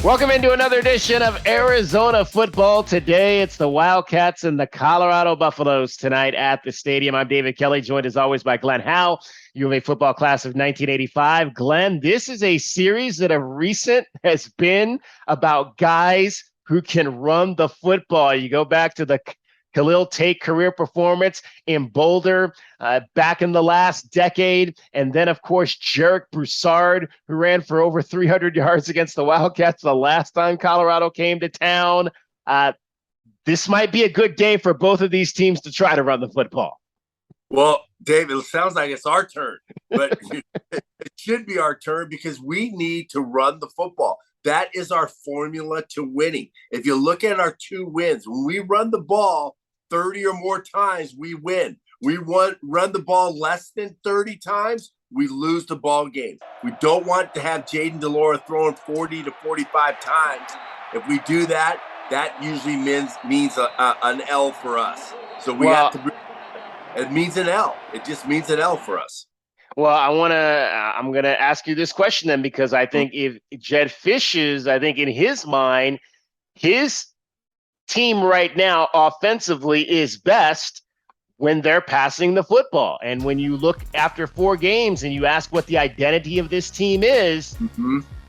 Welcome into another edition of Arizona football. Today, it's the Wildcats and the Colorado Buffaloes tonight at the stadium. I'm David Kelly, joined as always by Glenn Howell, U of A football class of 1985. Glenn, this is a series that of recent has been about guys who can run the football. You go back to the Khalil Tate career performance in Boulder back in the last decade. And then, of course, Jarek Broussard, who ran for over 300 yards against the Wildcats the last time Colorado came to town. This might be a good game for both of these teams to try to run the football. Well, Dave, it sounds like it's our turn, but it should be our turn because we need to run the football. That is our formula to winning. If you look at our two wins, when we run the ball 30 or more times, we win. We run the ball less than 30 times, we lose the ball game. We don't want to have Jayden de Laura throwing 40 to 45 times. If we do that, that usually means an L for us. So we have to. It means an L. It just means an L for us. Well, I'm gonna ask you this question then, because I think if Jedd Fisch's, I think in his mind, his team right now offensively is best when they're passing the football. And when you look after 4 games and you ask what the identity of this team is,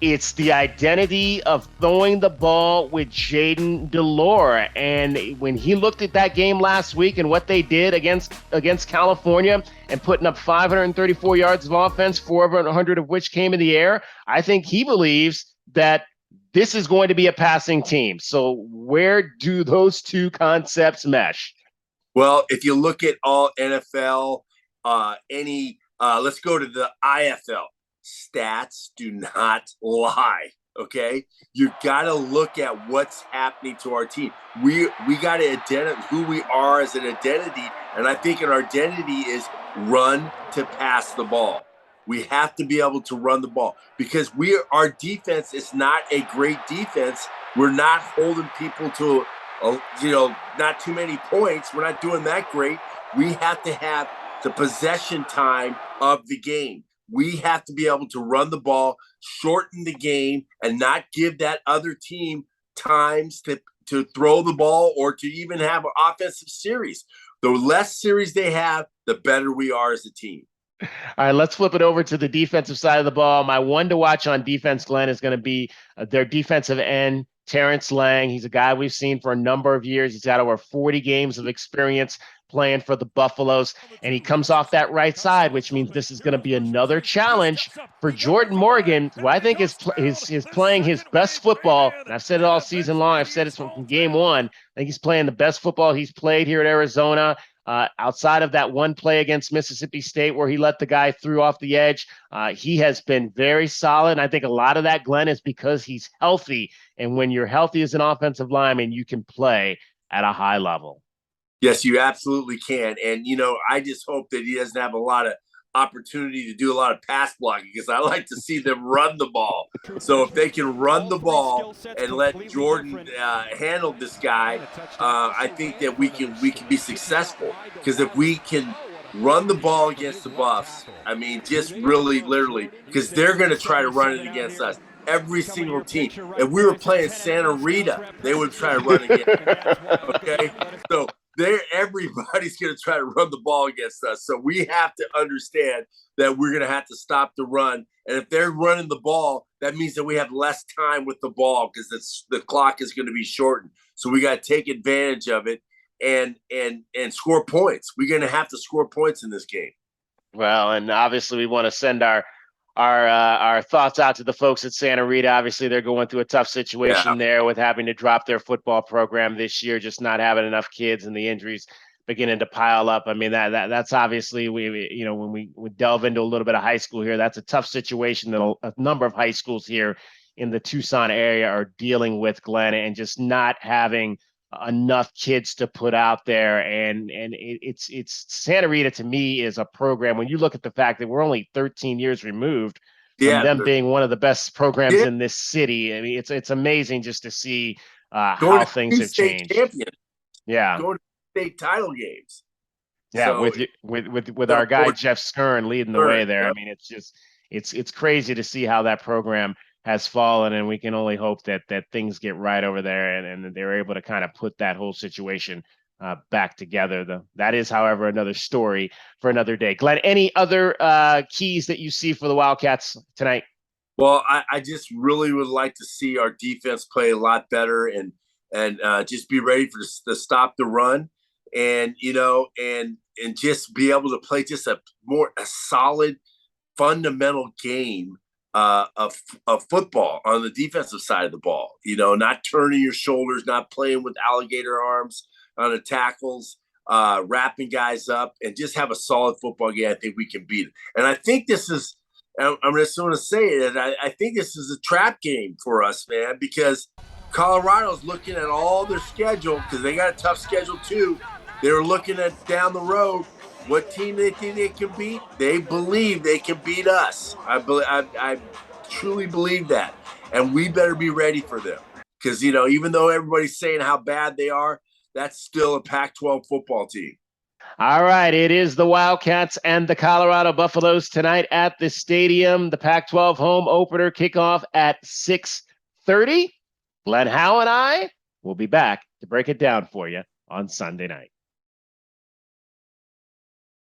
it's the identity of throwing the ball with Jayden de Laura. And when he looked at that game last week and what they did against California and putting up 534 yards of offense, 400 of which came in the air, I think he believes that this is going to be a passing team. So where do those two concepts mesh? Well, if you look at all NFL, let's go to the IFL. Stats do not lie, okay? You got to look at what's happening to our team. We got to identify who we are as an identity, and I think our identity is run to pass the ball. We have to be able to run the ball because our defense is not a great defense. We're not holding people to, not too many points. We're not doing that great. We have to have the possession time of the game. We have to be able to run the ball, shorten the game, and not give that other team times to throw the ball or to even have an offensive series. The less series they have, the better we are as a team. All right, let's flip it over to the defensive side of the ball. My one to watch on defense, Glenn, is going to be their defensive end, Terrence Lang. He's a guy we've seen for a number of years. He's got over 40 games of experience playing for the Buffaloes, and he comes off that right side, which means this is going to be another challenge for Jordan Morgan, who I think is playing his best football. And I've said it all season long. I've said it from game one. I think he's playing the best football he's played here at Arizona. Outside of that one play against Mississippi State where he let the guy through off the edge, he has been very solid. And I think a lot of that, Glenn, is because he's healthy. And when you're healthy as an offensive lineman, you can play at a high level. Yes, you absolutely can. And, I just hope that he doesn't have a lot of opportunity to do a lot of pass blocking because I like to see them run the ball. So if they can run the ball and let Jordan handle this guy, I think that we can be successful. Because if we can run the ball against the Buffs, I mean, just really, literally, because they're going to try to run it against us. Every single team. If we were playing Santa Rita, they would try to run against us. Okay? So everybody's going to try to run the ball against us. So we have to understand that we're going to have to stop the run. And if they're running the ball, that means that we have less time with the ball because the clock is going to be shortened. So we got to take advantage of it and score points. We're going to have to score points in this game. Well, and obviously we want to send our thoughts out to the folks at Santa Rita. Obviously, they're going through a tough situation there with having to drop their football program this year, just not having enough kids and the injuries beginning to pile up. I mean, that's obviously when we delve into a little bit of high school here, that's a tough situation that a number of high schools here in the Tucson area are dealing with, Glenn, and just not having enough kids to put out there. And it's Santa Rita to me is a program. When you look at the fact that we're only 13 years removed from them being one of the best programs in this city. I mean, it's amazing just to see how things have changed. Champion. Yeah. Going to state title games. Yeah. So, with our guy, Jeff Skern leading the way there. I mean, it's crazy to see how that program has fallen, and we can only hope that things get right over there, and they're able to kind of put that whole situation back together. That is, however, another story for another day. Glenn, any other keys that you see for the Wildcats tonight? Well, I just really would like to see our defense play a lot better and just be ready to stop the run, and and just be able to play just a solid fundamental game of football on the defensive side of the ball. Not turning your shoulders, not playing with alligator arms on the tackles, wrapping guys up, and just have a solid football game. I think we can beat it. And I think this is, I'm just going to say it, I think this is a trap game for us, man, because Colorado's looking at all their schedule, because they got a tough schedule too. They're looking at down the road what team they think they can beat. They believe they can beat us. I truly believe that, and we better be ready for them, because even though everybody's saying how bad they are, that's still a Pac-12 football team. All right, it is the Wildcats and the Colorado Buffaloes tonight at the stadium. The Pac-12 home opener kickoff at 6:30. Glenn Howell and I will be back to break it down for you on Sunday night.